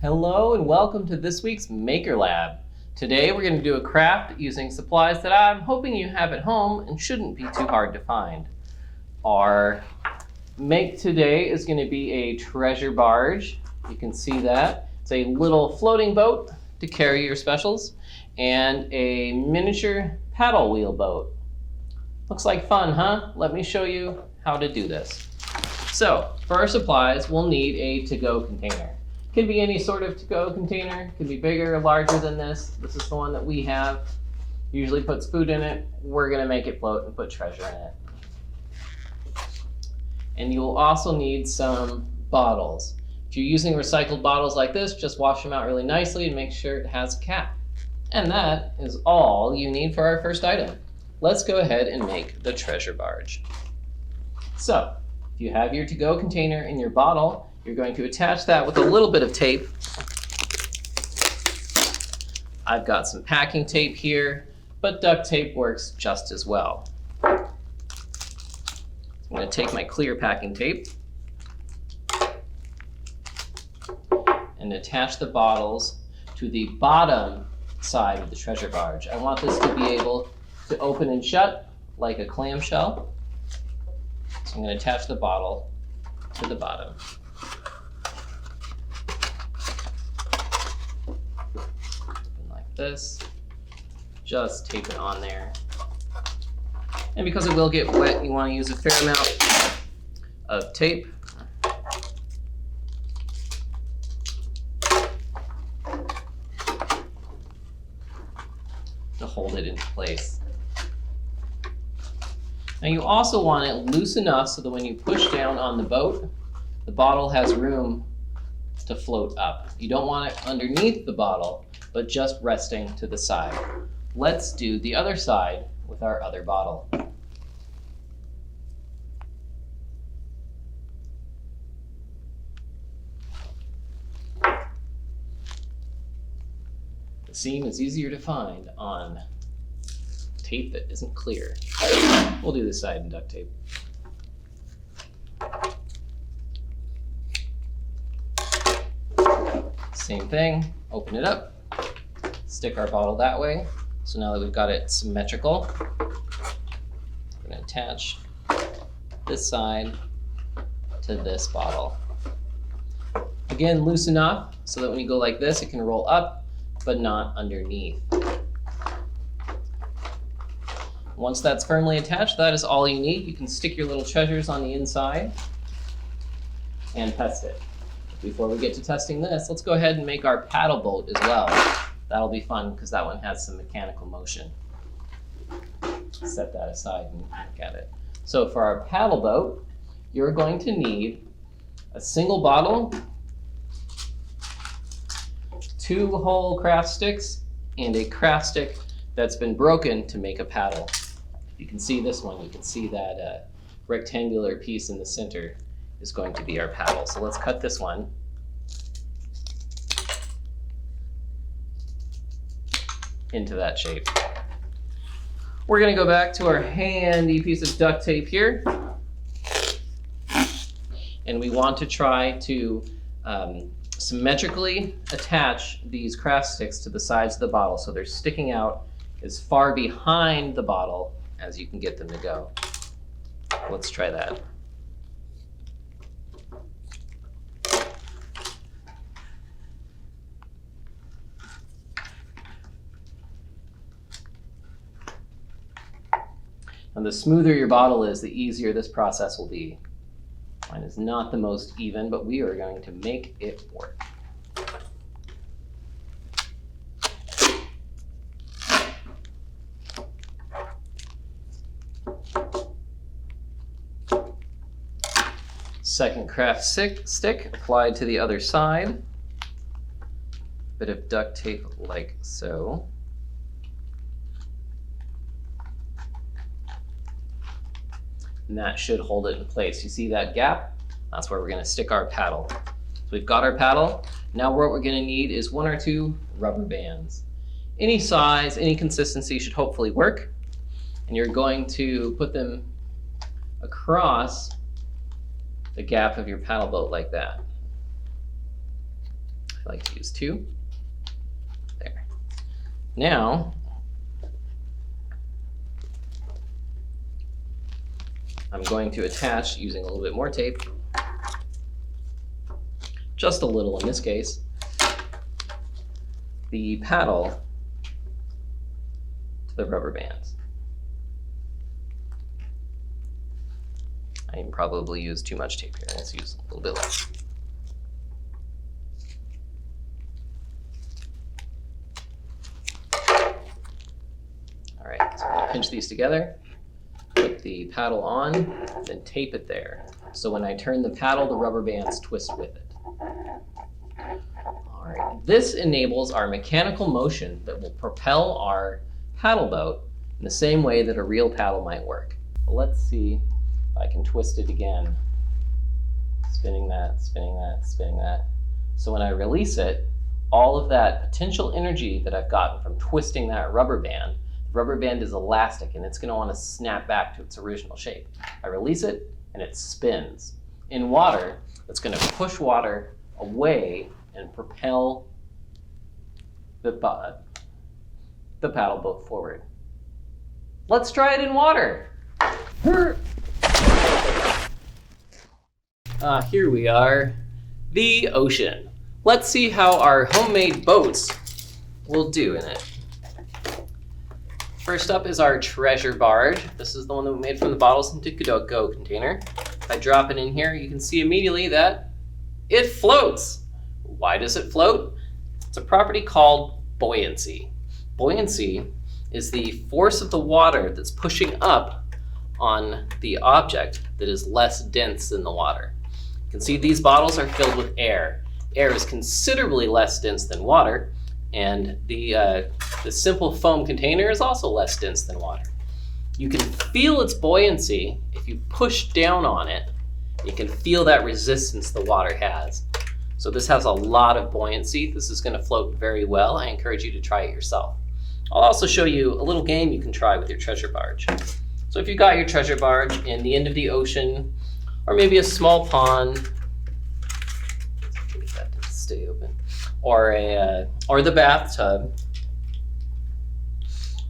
Hello and welcome to this week's Maker Lab. Today we're going to do a craft using supplies that I'm hoping you have at home and shouldn't be too hard to find. Our make today is going to be a treasure barge. You can see that. It's a little floating boat to carry your specials and a miniature paddle wheel boat. Looks like fun, huh? Let me show you how to do this. So for our supplies, we'll need a to-go container. Could be any sort of to-go container. Could be bigger or larger than this. This is the one that we have. Usually puts food in it. We're gonna make it float and put treasure in it. And you'll also need some bottles. If you're using recycled bottles like this, just wash them out really nicely and make sure it has a cap. And that is all you need for our first item. Let's go ahead and make the treasure barge. So, if you have your to-go container in your bottle, you're going to attach that with a little bit of tape. I've got some packing tape here, but duct tape works just as well. I'm going to take my clear packing tape and attach the bottles to the bottom side of the treasure barge. I want this to be able to open and shut like a clamshell. So I'm going to attach the bottle to the bottom. This, just tape it on there. And because it will get wet, you want to use a fair amount of tape. To hold it in place. Now you also want it loose enough so that when you push down on the boat, the bottle has room to float up. You don't want it underneath the bottle, but just resting to the side. Let's do the other side with our other bottle. The seam is easier to find on tape that isn't clear. We'll do this side in duct tape. Same thing, open it up. Stick our bottle that way. So now that we've got it symmetrical, we're going to attach this side to this bottle. Again, loose enough so that when you go like this, it can roll up, but not underneath. Once that's firmly attached, that is all you need. You can stick your little treasures on the inside and test it. Before we get to testing this, let's go ahead and make our paddle boat as well. That'll be fun because that one has some mechanical motion. Set that aside and look at it. So for our paddle boat, you're going to need a single bottle, 2 whole craft sticks, and a craft stick that's been broken to make a paddle. You can see this one. You can see that rectangular piece in the center is going to be our paddle. So let's cut this one. Into that shape. We're going to go back to our handy piece of duct tape here. And we want to try to symmetrically attach these craft sticks to the sides of the bottle so they're sticking out as far behind the bottle as you can get them to go. Let's try that. And the smoother your bottle is, the easier this process will be. Mine is not the most even, but we are going to make it work. Second craft stick applied to the other side. Bit of duct tape like so. And that should hold it in place. You see that gap? That's where we're going to stick our paddle. So we've got our paddle. Now what we're going to need is 1 or 2 rubber bands. Any size, any consistency should hopefully work. And you're going to put them across the gap of your paddle boat like that. I like to use 2. There. Now, I'm going to attach, using a little bit more tape, just a little in this case, the paddle to the rubber bands. I can probably use too much tape here. Let's use a little bit less. All right, so I'm gonna pinch these together, put the paddle on, then tape it there. So when I turn the paddle, the rubber bands twist with it. All right, this enables our mechanical motion that will propel our paddle boat in the same way that a real paddle might work. Well, let's see if I can twist it again. Spinning that, spinning that, spinning that. So when I release it, all of that potential energy that I've gotten from twisting that rubber band, the rubber band is elastic and it's going to want to snap back to its original shape. I release it and it spins. In water, it's going to push water away and propel the paddle boat forward. Let's try it in water. Here we are, the ocean. Let's see how our homemade boats will do in it. First up is our Treasure Barge. This is the one that we made from the bottles into Go container. If I drop it in here, you can see immediately that it floats. Why does it float? It's a property called buoyancy. Buoyancy is the force of the water that's pushing up on the object that is less dense than the water. You can see these bottles are filled with air. Air is considerably less dense than water, and the simple foam container is also less dense than water. You can feel its buoyancy if you push down on it. You can feel that resistance the water has. So this has a lot of buoyancy. This is going to float very well. I encourage you to try it yourself. I'll also show you a little game you can try with your Treasure Barge. So if you got your Treasure Barge in the end of the ocean, or maybe a small pond, get that to stay open, or the bathtub,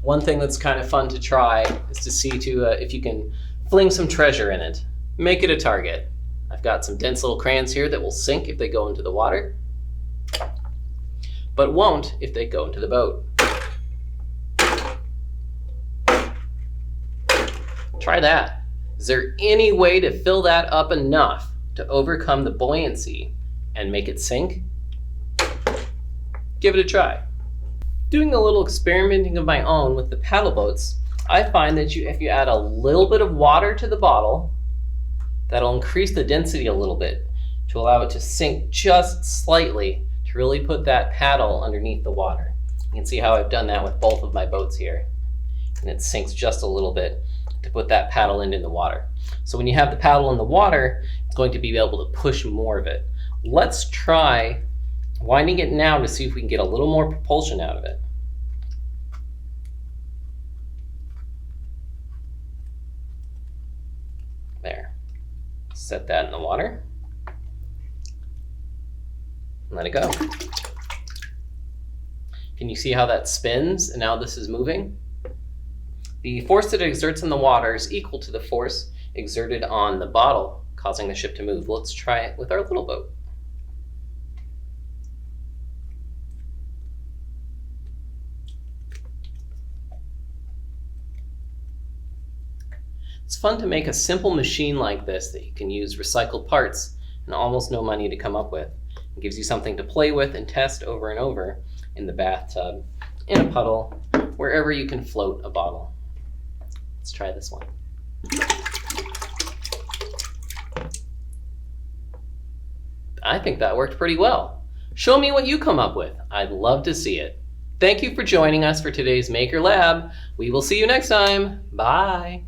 one thing that's kind of fun to try is to see if you can fling some treasure in it. Make it a target. I've got some dense little crayons here that will sink if they go into the water, but won't if they go into the boat. Try that. Is there any way to fill that up enough to overcome the buoyancy and make it sink? Give it a try. Doing a little experimenting of my own with the paddle boats, I find that if you add a little bit of water to the bottle, that'll increase the density a little bit to allow it to sink just slightly to really put that paddle underneath the water. You can see how I've done that with both of my boats here. And it sinks just a little bit to put that paddle into the water. So when you have the paddle in the water, it's going to be able to push more of it. Let's try winding it now to see if we can get a little more propulsion out of it. There. Set that in the water. And let it go. Can you see how that spins and now this is moving? The force that it exerts in the water is equal to the force exerted on the bottle, causing the ship to move. Let's try it with our little boat. It's fun to make a simple machine like this that you can use recycled parts and almost no money to come up with. It gives you something to play with and test over and over in the bathtub, in a puddle, wherever you can float a bottle. Let's try this one. I think that worked pretty well. Show me what you come up with. I'd love to see it. Thank you for joining us for today's Maker Lab. We will see you next time. Bye.